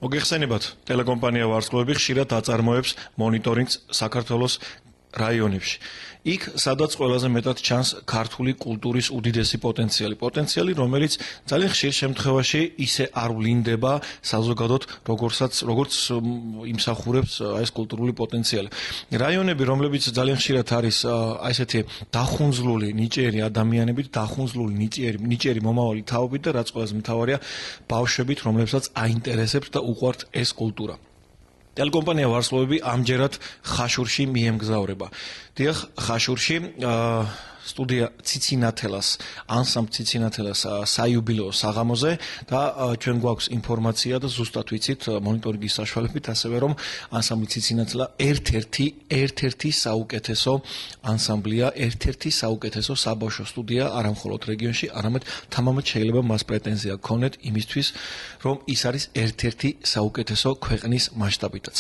მოგეხსენებათ, ტელეკომპანია ვარსკვლავები ხშირად აწარმოებს მონიტორინგს საქართველოს რაიონებში. იქ, სადაც ყველაზე მეტად ჩანს ქართული კულტურის უდიდესი პოტენციალი, რომელიც ძალიან ხშირ შემთხვევაში ისე არ ვლინდება საზოგადოდ, როგორც იმსახურებს ეს კულტურული პოტენციალი. რაიონები, რომლებიც ძალიან ხშირად არის ესეთი დახუნძლული ნიჭიერი ადამიანებით, დახუნძლული ნიჭიერი მომავალი თაობით და რაც ყველაზე მთავარია, ბავშვებით, რომლებსაც აინტერესებთ და უყვართ ეს კულტურა. ტელეკომპანია ვარსკვლავები ამჯერად ხაშურში მიემგზავრება. დიახ, ხაშურში სტუდია ციცინათელას, ანსამბლ ციცინათელას საიუბილეო საღამოზე და ჩვენ გვაქვს ინფორმაცია და ზუსტად ვიცით მონიტორინგის საშუალებით, ასევე რომ ანსამბლი ციცინათელა ერთ-ერთი საუკეთესო ანსამბლია, ერთ-ერთი საუკეთესო საბავშვო სტუდია არა მხოლოდ რეგიონში, არამედ თამამად შეიძლება მას პრეტენზია გქონდეთ იმისთვის, რომ ის არის ერთ-ერთი საუკეთესო ქვეყნის მასშტაბითაც.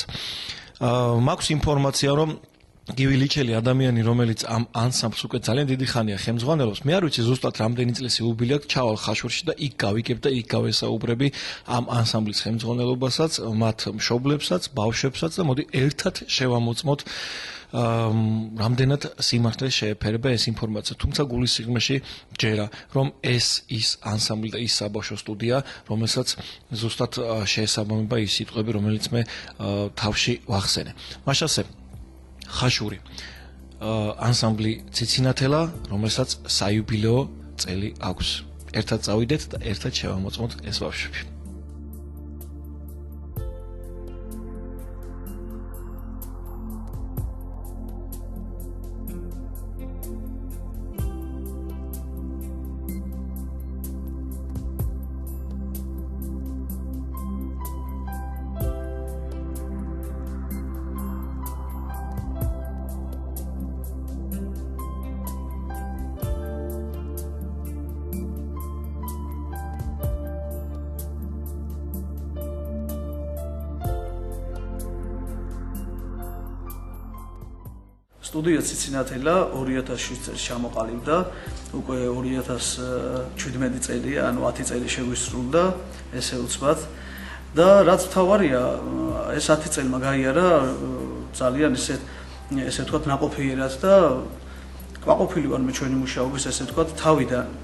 მაქვს ინფორმაცია, რომ გივილიჩელი ადამიანი, რომელიც ამ ანსამბლს უკვე ძალიან დიდი ხანია ხელმძღვანელობს, მე არ ვიცი ზუსტად რამდენი წლის იუბილე აქვს, ჩავალ ხაშურში და იქ გავიგებ და იქ გავესაუბრები ამ ანსამბლის ხელმძღვანელობასაც, მათ მშობლებსაც, ბავშვებსაც და მოდი ერთად შევამოწმოთ რამდენად სიმართლეს შეეფერება ეს ინფორმაცია. თუმცა გულის სიღრმეში ჯერა, რომ ეს ის ანსამბლი და ის საბავშვო სტუდია, რომელსაც ზუსტად შეესაბამება ის სიტყვები, რომელიც მე თავში ვახსენე. მაშასე ხაშური ანსამბლი ციცინათელა, რომელსაც საიუბილეო წელი აქვს. ერთად წავიდეთ და ერთად შევამოწმოთ ეს ბავშვები. სტუდია ციცინათელა 2007 წელს ჩამოყალიბდა, უკვე 2017 წელია, ანუ 10 წელი შეგვისრულდა, ესე უცბად. და რაც მთავარია, ეს 10 წელმა გაიარა ძალიან ესე ვთქვათ ნაყოფიერად და კმაყოფილი ვარ მე ჩვენი მუშაობის, ესე ვთქვათ,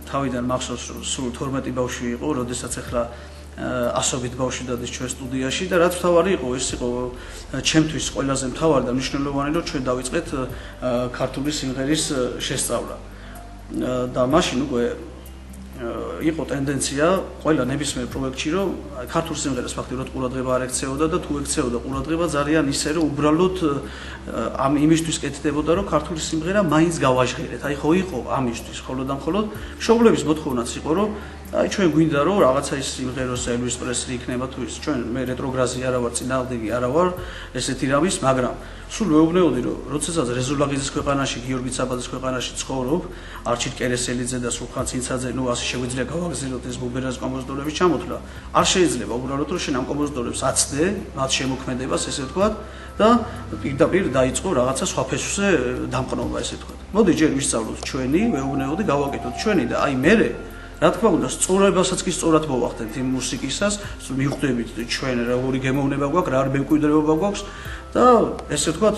თავიდან მახსოვს სულ 12 ბავშვი იყო, როდესაც ახლა ასობით ბავშვი დადის ჩვენ სტუდიაში და რაც მთავარი იყო, ეს იყო ჩემთვის ყველაზე მთავარი და მნიშვნელოვანი, რომ ჩვენ დავიწყეთ ქართული სიმღერის შესწავლა. და მაშინ უკვე იყო ტენდენცია ყველა ნებისმიერ პროექტში, რომ ქართულ სიმღერას ფაქტიურად ყურადღება არ ექცეოდა და თუ ექცეოდა ყურადღება ძალიან ისე, რომ უბრალოდ ამ იმისთვის კეთდებოდა, რომ ქართული სიმღერა მაინც გავაჟღერეთ. აი ხო იყო ამისთვის, მხოლოდ მშობლების მოთხოვნაც იყო, რომ აი ჩვენ გვინდა რომ რაღაცა ის სიმღეროს ელვის პრესლი იქნება თუ ის ჩვენ მე რეტროგრაზი არა ვარ, წინააღმდეგი არა ვარ ესეთი რამის, მაგრამ სულ მეუბნეოდი რომ როდესაც რეზულაღიძის ქვეყანაში, გიორგი ცაბაძის ქვეყანაში ცხოვრობ, არჩილ კერესელიძე და სულხან ცინცაძე, ნუ ასე შეგვიძლია გავაგზავნოთ ეს ბუბერას კომპოზიტორების ჩამოთვლა. არ შეიძლება უბრალოდ რომ შენ ამ კომპოზიტორებს აცდე, მათ შემოქმედებას ესე ვთქვათ და პირდაპირ დაიწყო რაღაცა სხვა ფესვზე დამყნობა ესე ვთქვათ. მოდი ჯერ ვისწავლოთ ჩვენი, მეუბნეოდი გავაკეთოთ ჩვენი და აი მე რა თქმა უნდა, სწორებასაც კი სწორად მოვახდენთ იმ მუსიკისას, მივხვდებით ჩვენ როგორი გემოვნება გვაქვს, რა მემკვიდრეობა გვაქვს და ესე ვთქვათ,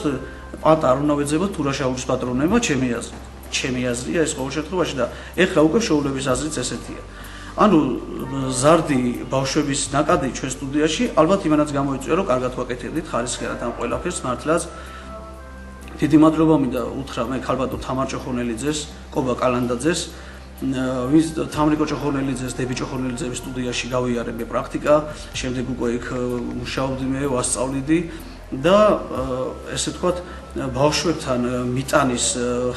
პატა არ უნდა ვეძებოთ თურაშაურის პატრონებმა ჩემი აზრია ეს ყოველ შემთხვევაში და ეხლა უკვე შოულების აზრიც ესეთია. ანუ ზარდი ბავშვების ნაკადი ჩვენ სტუდიაში ალბათ იმანაც გამოიწვია, რომ კარგად ვაკეთებდით ხარისხიერად ამ ყველაფერს მართლაც. დიდი მადლობა მინდა უთხრა მე ქალბატონ თამარ ჭოხონელიძეს, კობა კალანდაძეს, ვის თამრიკო ჭოხონელიძეს, დები ჭოხონელიძეების სტუდიაში გავიარებ პრაქტიკა, შემდეგ უკვე იქ მუშაობდი მე, ვასწავლიდი და ესე ვთქვათ, ბავშვებთან მიტანის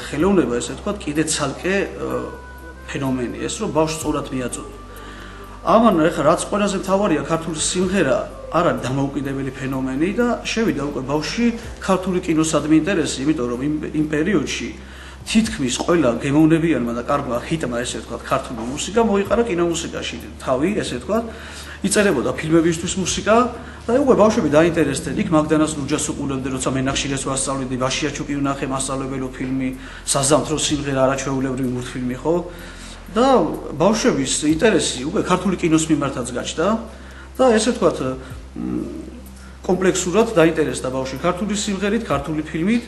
ხელოვნება, ესე ვთქვათ, კიდე ცალკე ფენომენი ეს, რომ ბავშვს სწორად მიაწოდო. ამან ეხლა რაც ყველაზე მთავარია, ქართული სიმღერა არ არის დამოუკიდებელი ფენომენი და შევიდა უკვე ბავშვი ქართული კინოსადმი ინტერესი, იმიტომ რომ იმ პერიოდში თითქმის ყველა გემოვნებიანმა და კარგმა ჰიტმა, ესე ვთქვათ, ქართული მუსიკა მოიყარა კინომუსიკაში. თავი, ესე ვთქვათ, იწერებოდა ფილმებისთვის მუსიკა და უკვე ბავშვები დაინტერესდნენ. იქ მაგდანას ლუჯას უყურებდნენ, როცა მენახშირეს ვასწავლიდი, ვაშიაჩუკი ვნახე მასწავლებელო ფილმი, საზამთრო სიმღერა, არაჩვეულებრივი მულტფილმი, ხო? და ბავშვების ინტერესი უკვე ქართული კინოს მიმართაც გაჩნდა და ესე ვთქვათ, კომპლექსურად დაინტერესდა ბავშვი ქართული სიმღერით, ქართული ფილმით.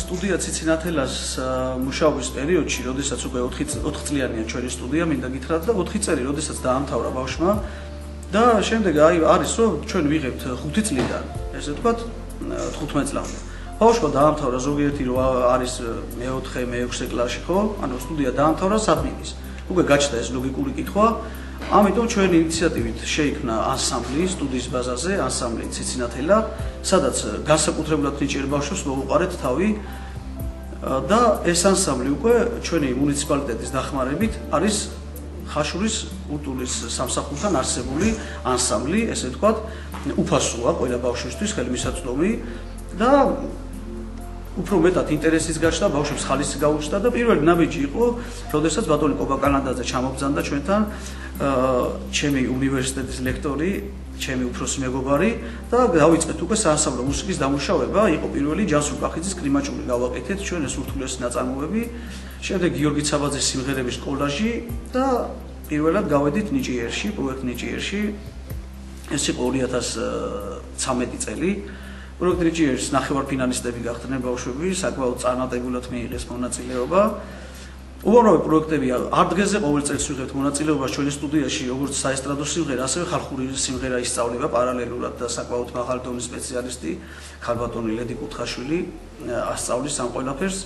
სტუდია ციცინათელას მუშაობის პერიოდში, როდესაც უკვე 4 წლიანია ჩვენი სტუდია, მინდა გითხრათ და 4 წელი, როდესაც დაამთავრა ბავშვმა და შემდეგ არის რომ ჩვენ ვიღებთ 5 წლიდან, ესე ვთქვათ, 15 წლამდე. ბავშვმა დაამთავრა ზოგიერთი რომ არის მე-4, მე-6 კლასში, ხო? ანუ სტუდია დაამთავრა საქმის. უკვე გაჩნდა ეს ლოგიკური კითხვა. ამიტომ ჩვენი ინიციატივით შეიქმნა ანსამბლი სტუდიის ბაზაზე, ანსამბლი ციცინათელა, სადაც განსაკუთრებულად ნიჭიერ ბავშვებს მოუყარეთ თავი და ეს ანსამბლი უკვე ჩვენი მუნიციპალიტეტის დახმარებით არის ხაშურის კულტურის სამსახურთან არსებული ანსამბლი, ესე ვთქვათ, უფასოა ყველა ბავშვისთვის ხელმისაწვდომი და უფრო მეტად ინტერესის გაჩნდა, ბავშვებს ხალისი გაუჩნდა და პირველი ნაბიჯი იყო, როდესაც ბატონი კობა კანადაძე ჩამობრძანდა ჩვენთან, ჩემი უნივერსიტეტის ლექტორი, ჩემი უფროსი მეგობარი და დავიწყეთ უკვე საანსამბლო მუსიკის დამუშავება, იყო პირველი ჯანსუღ კახიძის კრიმაჭული გავაკეთეთ ჩვენ ეს ურთულესი ნაწარმოები, შემდეგ გიორგი ცაბაძის სიმღერების კოლაჟი და პირველად გავედით ნიჭიერში, პროექტ ნიჭიერში. ეს იყო 2013 წელი. პროექტ ნიჭიერში ნახევარფინალისტები გახდნენ ბავშვები, საკმაოდ წარმატებულად მიიღეს მონაწილეობა. უამრავი პროექტები არდგეზე ყოველ წელს ვიღებთ მონაწილეობას ჩვენი სტუდიაში, როგორც საესტრადო სიმღერა, ასევე ხალხური სიმღერა ისწავლება პარალელურად და საკმაოდ მაღალი დონის სპეციალისტი ხალბატონი ლედი კუთხაშვილი ასწავლის ამ ყველაფერს.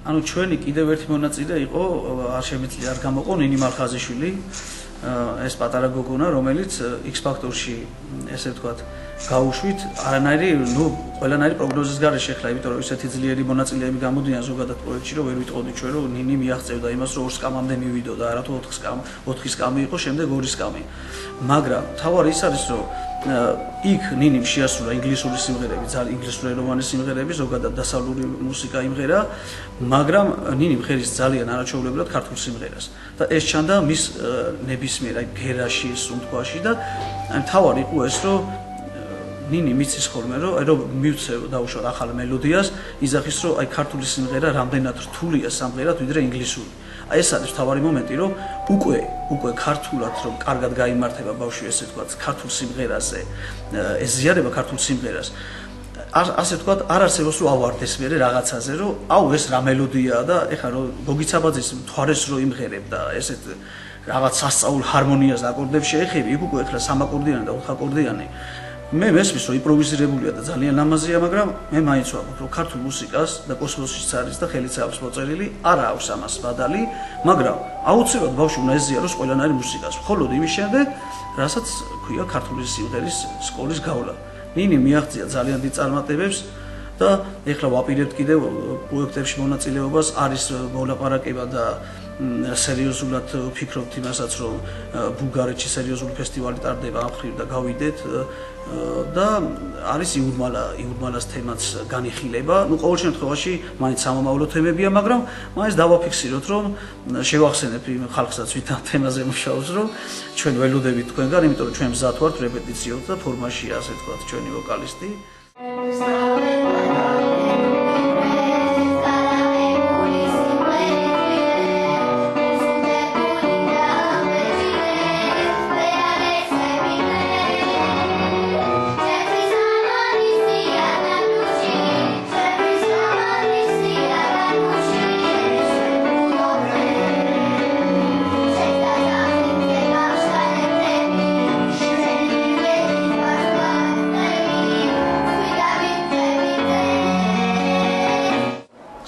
ანუ ჩვენი კიდევ ერთი მონაწილე იყო, არ შემიძლია არ გამოყო ნინი მარხაზიშვილი, ეს პატარა გოგონა, რომელიც X ფაქტორში, ესე ვთქვათ, გაუშვით, არანაირი, ყველანაირი პროგნოზის გარეშე ხლა, იმიტომ რომ ისეთი ძლიერი მონაწილეები გამოდიან ზოგადად პროექტში, რომ ვერ ვიტყოდი ჩვენ, რომ ნინი მიაღწევდა იმას, რომ 2 სკამამდე მივიდო და არა თუ 4 სკამი იყო, შემდეგ 2 სკამი. მაგრამ თავარი ის არის, რომ იქ ნინიმ შეასრულა ინგლისური სიმღერები, ძალიან ინგლისურენოვანი სიმღერები, ზოგადად დასავლური მუსიკა იმღერა, მაგრამ ნინი მღერის ძალიან არაჩვეულებრივად ქართულ სიმღერას. და ეს ჩანდა მის ნებისმიერ აი გერაში, სუნთქვაში და თავარი იყო ეს, რომ ნინი მიცის ხოლმე, რომ მივცევ დაუშვათ ახალ მელოდიას, იძახის, რომ აი ქართული სიმღერა რამდენად რთულია სამღერად, ვიდრე ინგლისური. აი ეს არის თავარი მომენტი, რომ უკვე ქართულად რომ კარგად გაიმართება ბავშვი, ესე ვთქვათ, ქართულ სიმღერაზე, ეზიარება ქართულ სიმღერას. ასე ვთქვათ, არ არსებობს რომ ავარდეს მე რაღაცაზე, რომ აუ ეს რა მელოდიაა და ეხლა რომ გოგიცაბაძის მთვარეს რო იმღერებდა, ესეთ რაღაც სასწაულ ჰარმონიას და აკორდებს შეეხები, იქ უკვე ეხლა 3 აკორდიანი და 4 აკორდიანი. მე მესმის რომ იმპროვიზირებულია და ძალიან ლამაზია, მაგრამ მე მაინც ვამბობ რომ ქართულ მუსიკას და კოსმოსშიც არის და ხელიც აქვს მოწერილი, არა აქვს ამას ბადალი, მაგრამ აუცილებლად ბავშვი უნდა ეზიაროს ყველანაირ მუსიკას, მხოლოდ იმის შემდეგ, რასაც ქვია ქართული სიმღერის სკოლის გავლა. ნინი მიაღწია ძალიან დიდ წარმატებებს და ეხლა ვაპირებთ კიდევ პროექტებში მონაწილეობას, არის მოლაპარაკება და სერიოზულად ვფიქრობთ იმასაც, რომ ბულგარეთში სერიოზული ფესტივალი ტარდება ამ ხრივ და გავიდეთ და არის იურმალას თემაც განიხილება. ყოველ შემთხვევაში მაინც სამომავლო თემებია, მაგრამ მაინც დავაფიქსიროთ, რომ შევახსენებ იმ ხალხსაც, ვით ამ თემაზე მუშაობს, რომ ჩვენ ველოდებით თქვენგან, იმიტომ რომ ჩვენ მზად ვართ რეპეტიციოთ და ფორმაშია, ასე ვთქვათ, ჩვენი ვოკალისტი.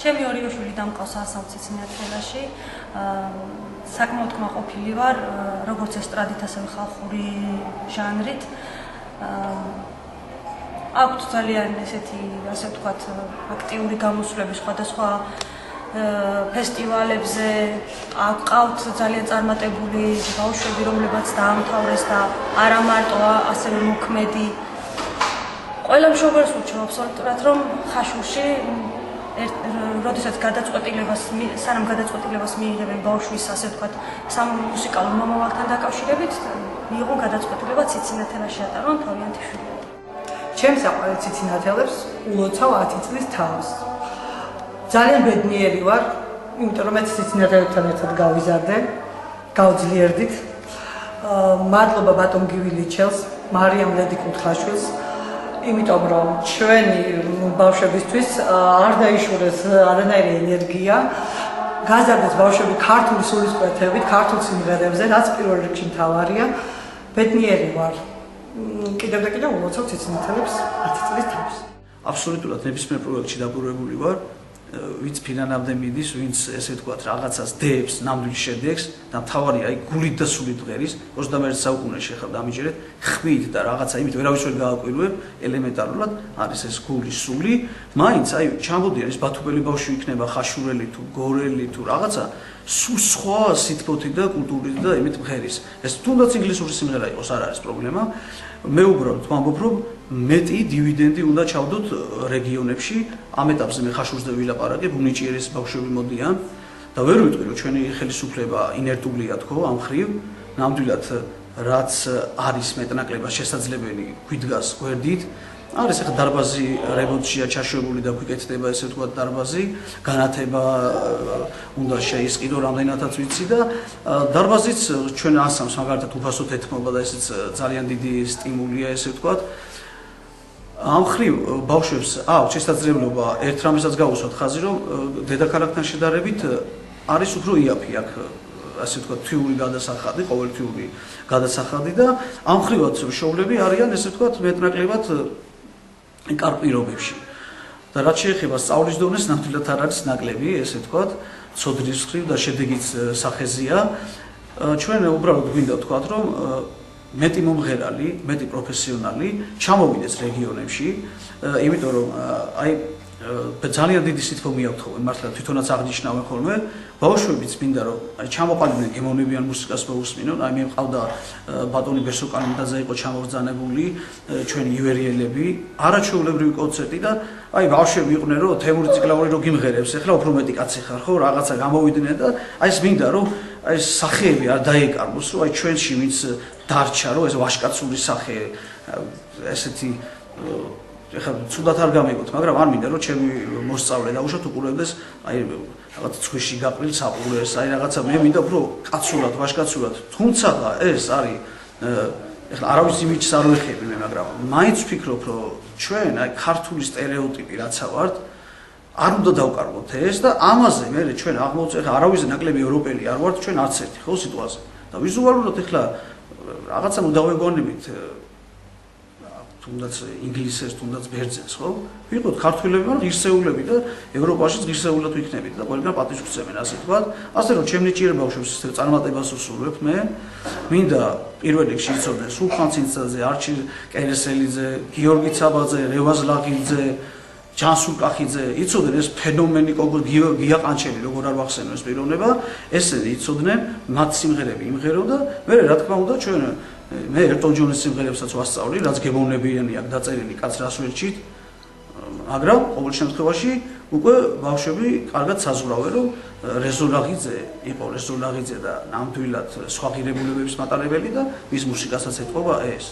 ჩემი ორივე შვილი დამყავს ციცინათელაში. საკმაოდ კმაყოფილი ვარ, როგორც ესტრადით, ასევე ხალხური ჟანრით. აქვთ ძალიან ესეთი, ასე ვთქვათ, აქტიური გამოსვლები სხვადასხვა ფესტივალებზე. აყავთ ძალიან წარმატებული ბავშვები, რომლებიც დაამთავრეს და არა მარტო ასევე მოქმედი. ყველა მშობელს ვუჩვევ აბსოლუტურად, რომ ხაშურში როდესაც სანამ გადაწყვეტილებას მიიღებენ ბავშვის, ასე ვთქვათ, სამუსიკალურ მომავალთან დაკავშირებით, მიიღონ გადაწყვეტილება ციცინათელაში ატარონ თავიანთი შვილები. ჩემს საყვარელ ციცინათელებს ულოცავ 10 წლის თავს. ძალიან ბედნიერი ვარ, იმიტომ რომ მე ციცინათელებთან ერთად გავიზარდე, გავძლიერდით. მადლობა ბატონ გივილიჩელს, მარიამ ლედიკ-ხაშურელს, იმიტომ რომ ჩვენი ბავშვებისთვის არ დაიშურეს არანაირი ენერგია, გაზარდეს ბავშვები ქართული სულისკვეთებით, ქართულ სიმღერებზე, რაც პირველ რიგში მთავარია. ბედნიერი ვარ. კიდევ და კიდევ ულოცავ ციცინათელებს 10 წლის თავს. აბსოლუტურად ნებისმიერ პროექტში დაბრუნებული ვარ. ვინც ფინანამდე მიდის, ვინც ესე ვთქვათ, რაღაცას დებს, ნამდვილ შედეგს და მთავარია აი გულით და სულით ღერის 21 საუკუნეში ხარ დამიჯერეთ, ხმით და რაღაცა იმით ვერავის ვერ გააკვირვებ, ელემენტარულად არის ეს გული, სული, მაინც აი ჩამოდიან ეს ბათუმელი ბავშვი იქნება ხაშურელი თუ გორელი თუ რაღაცა სულ სხვა სითბოთი და კულტურით და იმით ღერის. ეს თუნდაც ინგლისური სიმღერა იყოს, არ არის პრობლემა. მე უბრალოდ ვამბობ, რომ მეტი დივიდენდი უნდა ჩავდოთ რეგიონებში. ამ ეტაპზე მე ხაშურზე ვილაპარაკებ, უნიჭიერეს ბავშვები მოდიან და ვერ ვიტყვი, რომ ჩვენი ხელისუფლება ინერტულია თქო ამ ხრივ. ნამდვილად რაც არის მეტნაკლებად შესაძლებელი გვიდგას გვერდით. არის ახლა დარბაზი რემონტშია ჩაშვებული და გვიკეთდება, ესე ვთქვათ, დარბაზი, განათება უნდა შეისყიდო, რამდენადაც ვიცი და დარბაზიც ჩვენ ასამს მაგალითად უფასოდ ეთმობა და ესეც ძალიან დიდი სტიმულია, ესე ვთქვათ. ამ ხრივ ბავშვებს აქვს შესაძლებლობა ერთ რამესაც გავუსვათ ხაზი, რომ დედაქალაქთან შედარებით არის უფრო იაფი აქ, ასე ვთქვათ, თვიური გადასახადი, ყოველთვიური გადასახადი და ამ ხრივაც მშობლები არიან, ესე ვთქვათ, მეტნაკლებად კარპირობებში. და რაც შეეხება სწავლის დონეს, ნამდვილად არ არის ნაკლები, ესე ვთქვათ, ცოდნის მხრივ და შედეგის სახეზეა. ჩვენ უბრალოდ გვინდა ვთქვათ, რომ მეტი მომღერალი, მეტი პროფესიონალი ჩამოვიდეს რეგიონებში, იმიტომ რომ აი ძალიან დიდი სითბო მიაქვთ მართლა თვითონაც აღნიშნავენ ხოლმე ბავშვებიც მინდა რომ აი ჩამოყალიბდნენ გემოვნებიან მუსიკას მოусმინონ აი მე მყავდა ბატონი ბერსოკალინდაძე იყო ჩამოვზანებული ჩვენი ივერიელები არაჩვეულებრივი კონცერტი და აი ბავშვები იყვნენ რომ თემური ციკლაური რო გიმღერებს ეხლა უფრო მეტი კაცი ხარ ხო რაღაცა გამოვიდნენ და აი ეს მინდა რომ აი ეს სახეები არ დაეკარგოს რომ აი ჩვენში ვინც დარჩა რომ ეს ვაშკაცური სახე ესეთი ეხლა ცუდად არ გამიგოთ, მაგრამ არ მინდა რომ ჩემი მოსწავლე დაუშვათ უყურებდეს აი რაღაც ცხვიში გაყრილ საყურეს, აი რაღაცა მე მინდა უფრო კაცურად, ვაშკაცურად. თუმცა ეს არის ეხლა არავის იმიჯს არ ვეხები მე, მაგრამ მაინც ვფიქრობ რომ ჩვენ აი ქართული სტერეოტიპი რაცა ვართ, არ უნდა დავკარგოთ ეს და ამაზე მე ჩვენ აღმოჩნდა ეხლა არავის ნაკლები ევროპელი არ ვართ ჩვენ არც ერთი ხო სიტუაციაზე. და ვიზუალურად ეხლა რაღაცა მუდავებონებით თუნდაც ინგლისელს, თუნდაც ბერძენს, ხო? ვიყოთ ქართველები, მაგრამ ღირსეულები და ევროპაშიც ღირსეულად ვიქნებით და ყველგან პატიჟს გვცემენ, ასე ვთქვათ. ასე რომ ჩემ ნიჭიერ ბავშვებს წარმატებას უსურვებ მე. მინდა პირველ რიგში იცოდნენ სულხან ცინცაძე, არჩილ კერესელიძე, გიორგი ცაბაძე, რევაზ ლაღიძე, ჯანსულ კახიძე, იცოდნენ ეს ფენომენი გია ყანჩელი, როგორ არ ვახსენო ეს პიროვნება, ესენი იცოდნენ, მათ სიმღერები იმღერო და მე რა თქმა უნდა ჩვენ მე ელტონ ჯონის სიმღერებსაც ვასწავლი, რაც გემოვნებიანი აქვს დაწერილი კაც რას ვერჩით, მაგრამ ყოველ შემთხვევაში უკვე ბავშვები კარგად საზღვრავენ, რომ რეზო ლაღიძე იყო რეზო ლაღიძე და ნამდვილად სხვა ღირებულებების მატარებელი და მის მუსიკასაც ეთყობა ეს.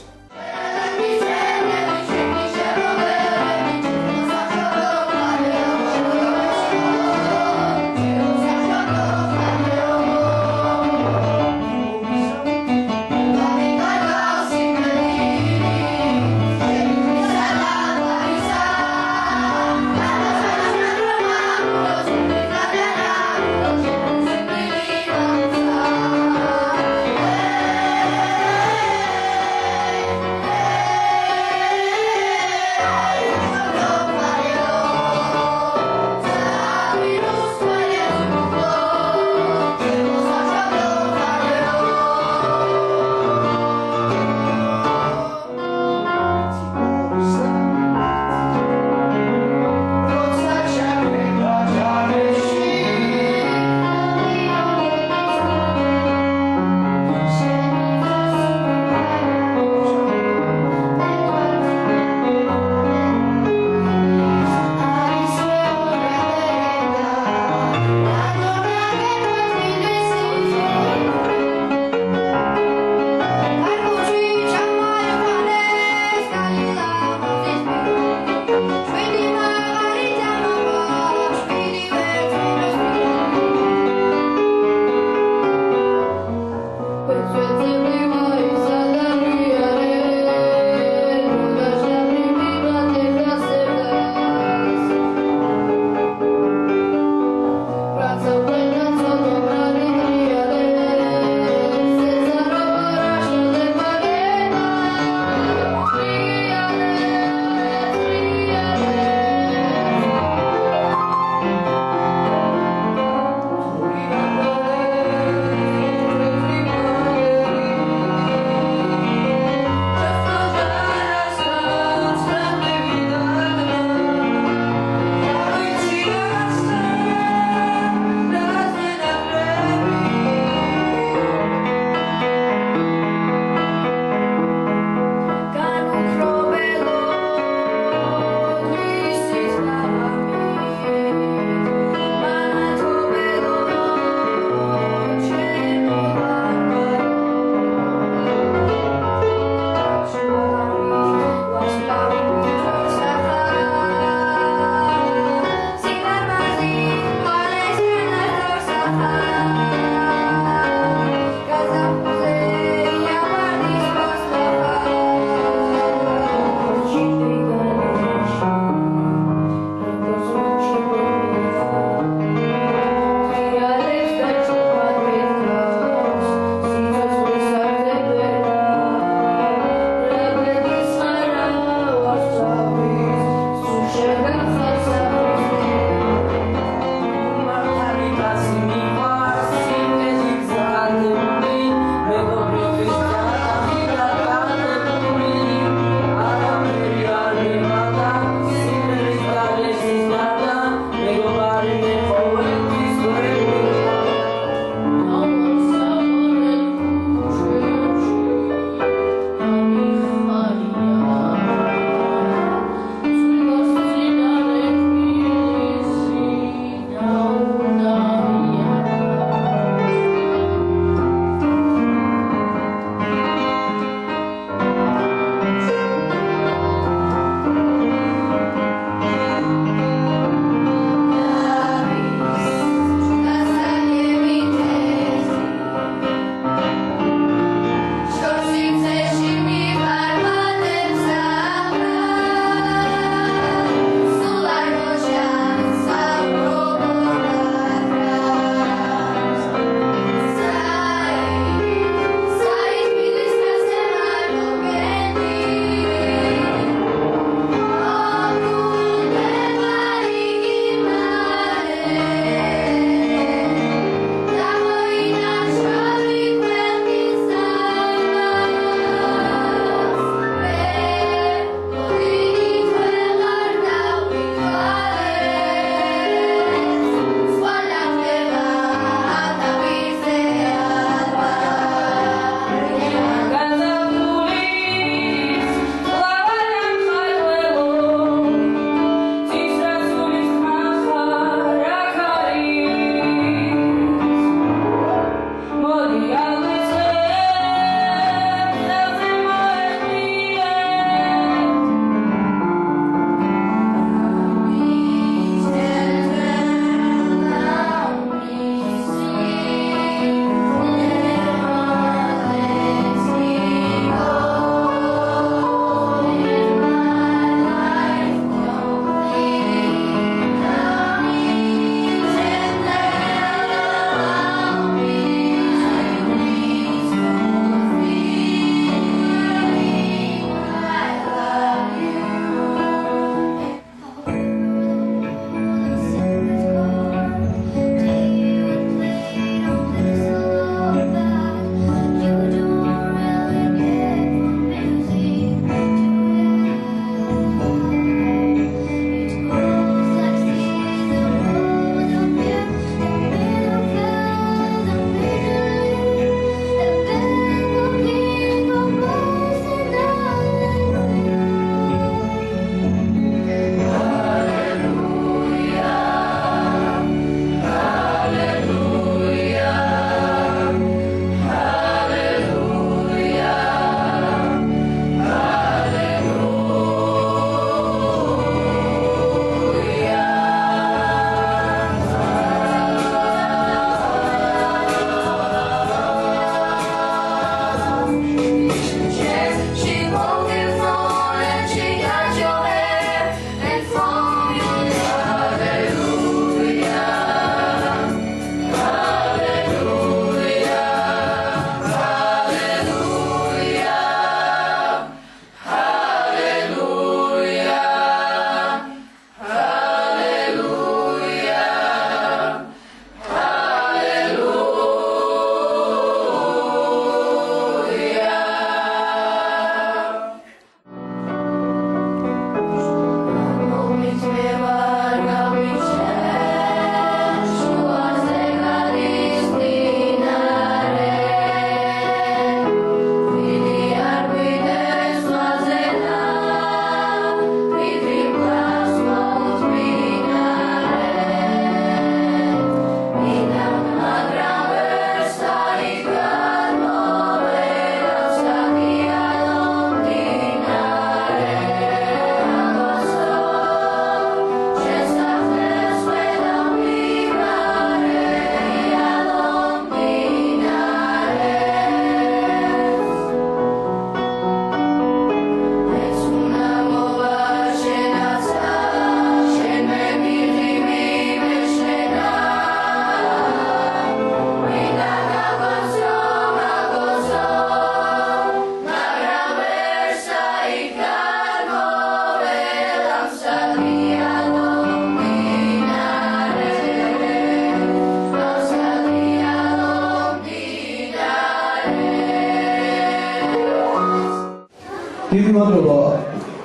დიდი მადლობა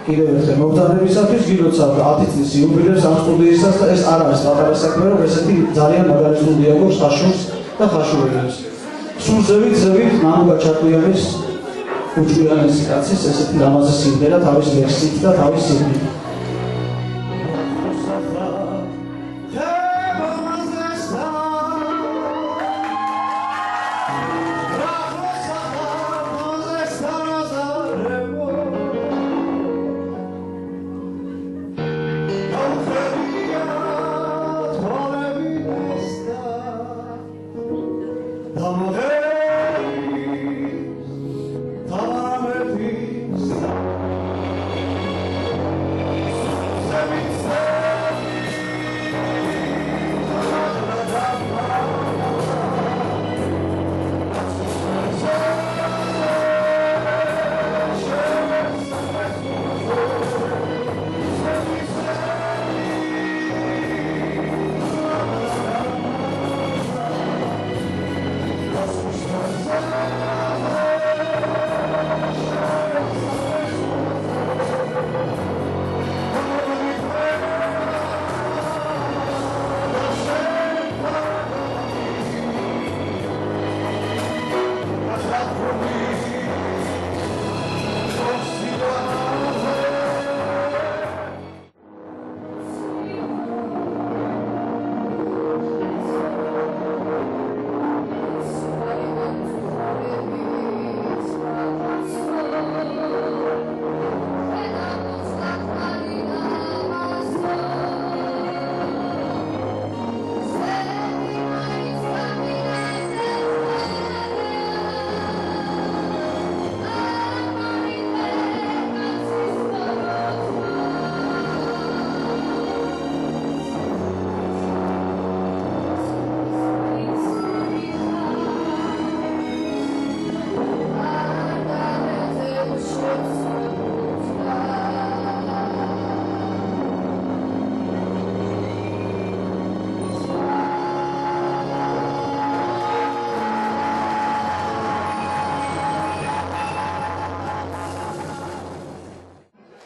კიდევ ერთხელ მომთანებისათვის, გილოცავ 10 წლის იუბილეებს ამ სტუდიისას და ეს არ არის პატარა საქმე, რომ ესეთი ძალიან მაგარი სტუდია გვაქვს ხაშურს და ხაშურელებს. სულ ზევით მამუკა ჩაკვიანის უჭვიანესი კაცის ესეთი ლამაზი სიმღერა თავის ლექსით და თავის სიმღერით.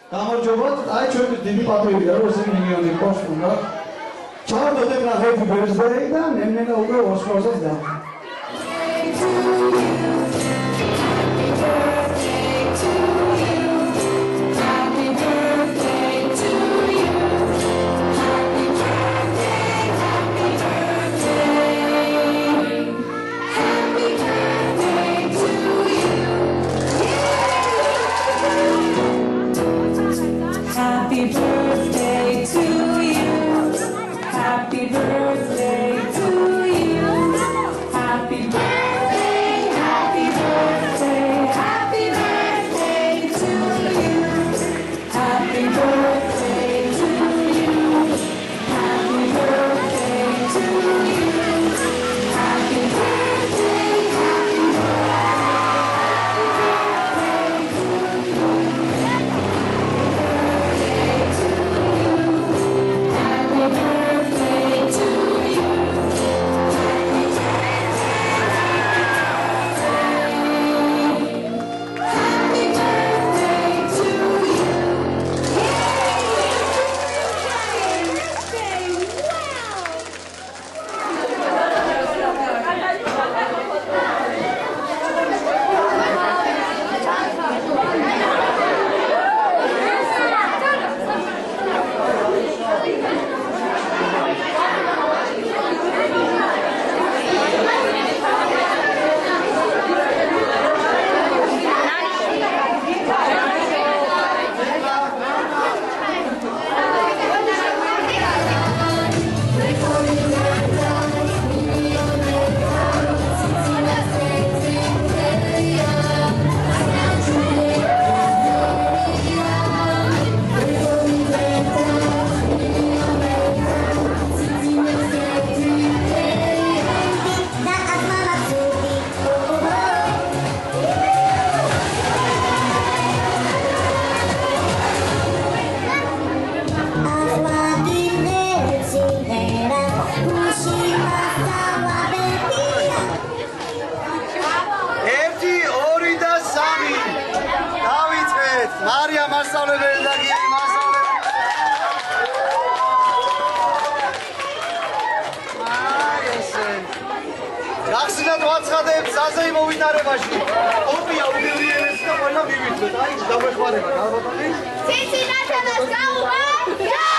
გამარჯობათ, აი ჩვენი დიდი პატრიოტია, რომ ესე მილიონი პოსტ უნდა. ჩავარდოთ რა happy birthday და ნემნენა უკვე ოსმოსად და. მარია მასწავლებელი და გირი მასწავლებელი. გახსნათ ვაცხადებ ზაზე იმოვითარებაში. ოპია უგევრიელეს და ყველა მივიდეთ. აი, დაგვეხმარება, გალბატონი. ციცინათელას გაუღა!